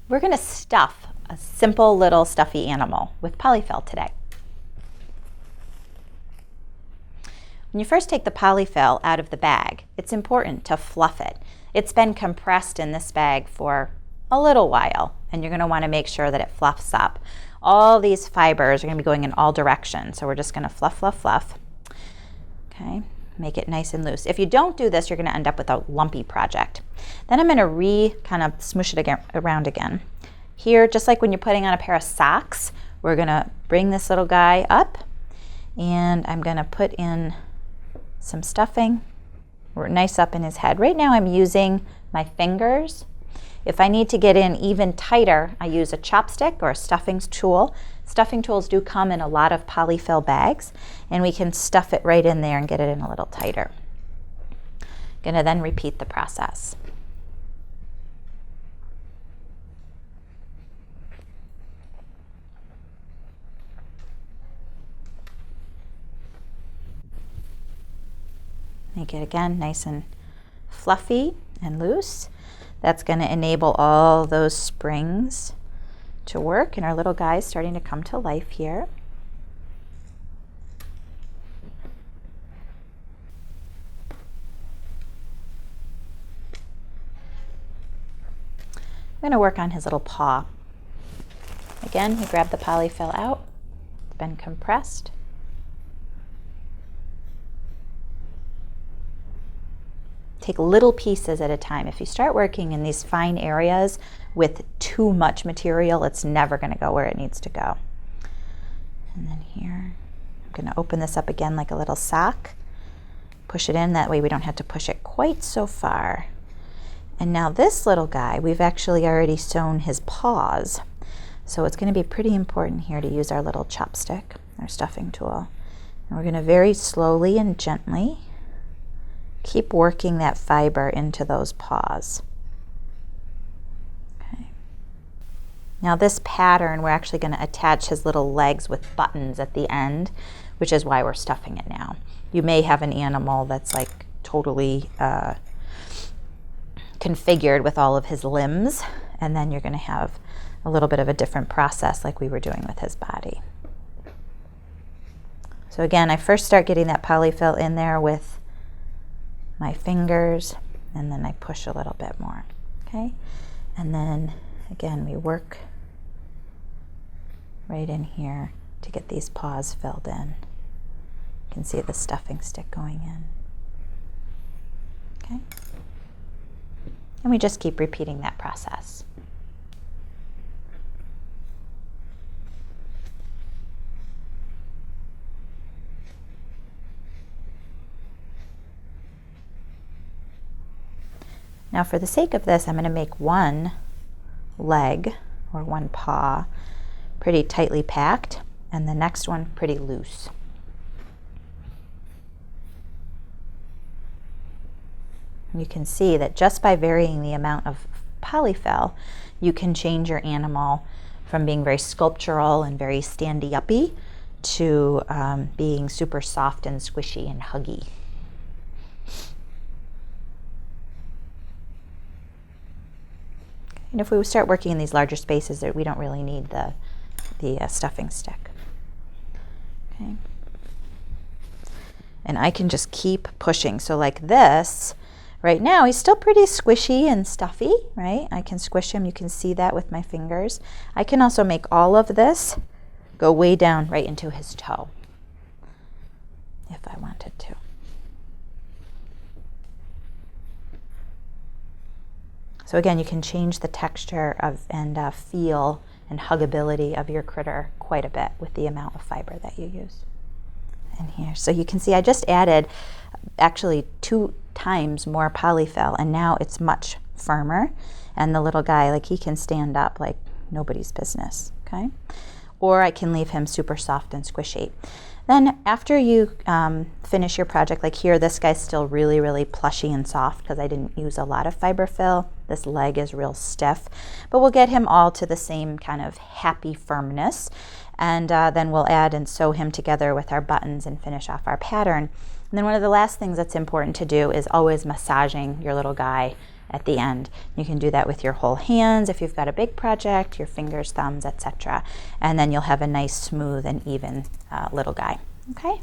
We're going to stuff a simple little stuffy animal with polyfill today. When you first take the polyfill out of the bag, it's important to fluff it. It's been compressed in this bag for a little while, and you're going to want to make sure that it fluffs up. All these fibers are going to be going in all directions, so we're just going to fluff, fluff, fluff. Okay, make it nice and loose. If you don't do this, you're going to end up with a lumpy project. Then I'm going to kind of smoosh it around again. Here, just like when you're putting on a pair of socks, we're going to bring this little guy up, and I'm going to put in some stuffing nice up in his head. Right now I'm using my fingers. If I need to get in even tighter, I use a chopstick or a stuffing tool. Stuffing tools do come in a lot of polyfill bags, and we can stuff it right in there and get it in a little tighter. Gonna then repeat the process. Make it again nice and fluffy and loose. That's going to enable all those springs to work, and our little guy's starting to come to life here. I'm going to work on his little paw. Again, you grab the polyfill out. It's been compressed. Take little pieces at a time. If you start working in these fine areas with too much material, it's never going to go where it needs to go. And then here, I'm going to open this up again like a little sock. Push it in, that way we don't have to push it quite so far. And now this little guy, we've actually already sewn his paws. So it's going to be pretty important here to use our little chopstick, our stuffing tool. And we're going to very slowly and gently keep working that fiber into those paws. Okay. Now this pattern, we're actually going to attach his little legs with buttons at the end, which is why we're stuffing it now. You may have an animal that's like totally configured with all of his limbs, and then you're going to have a little bit of a different process like we were doing with his body. So again, I first start getting that polyfill in there with my fingers, and then I push a little bit more, okay? And then again, we work right in here to get these paws filled in. You can see the stuffing stick going in, okay? And we just keep repeating that process. Now for the sake of this, I'm going to make one leg or one paw pretty tightly packed, and the next one pretty loose. And you can see that just by varying the amount of polyfill, you can change your animal from being very sculptural and very standy-uppy to being super soft and squishy and huggy. And if we start working in these larger spaces, we don't really need the stuffing stick. Okay. And I can just keep pushing. So like this, right now, he's still pretty squishy and stuffy, right? I can squish him. You can see that with my fingers. I can also make all of this go way down right into his toe, if I wanted to. So again, you can change the texture and feel and huggability of your critter quite a bit with the amount of fiber that you use. And here, so you can see I just added actually 2 times more polyfill, and now it's much firmer, and the little guy, like, he can stand up like nobody's business, okay? Or I can leave him super soft and squishy. Then after you finish your project, like here, this guy's still really, really plushy and soft because I didn't use a lot of fiber fill. This leg is real stiff, but we'll get him all to the same kind of happy firmness. And then we'll add and sew him together with our buttons and finish off our pattern. And then one of the last things that's important to do is always massaging your little guy at the end. You can do that with your whole hands if you've got a big project, your fingers, thumbs, etc. And then you'll have a nice, smooth, and even little guy. Okay?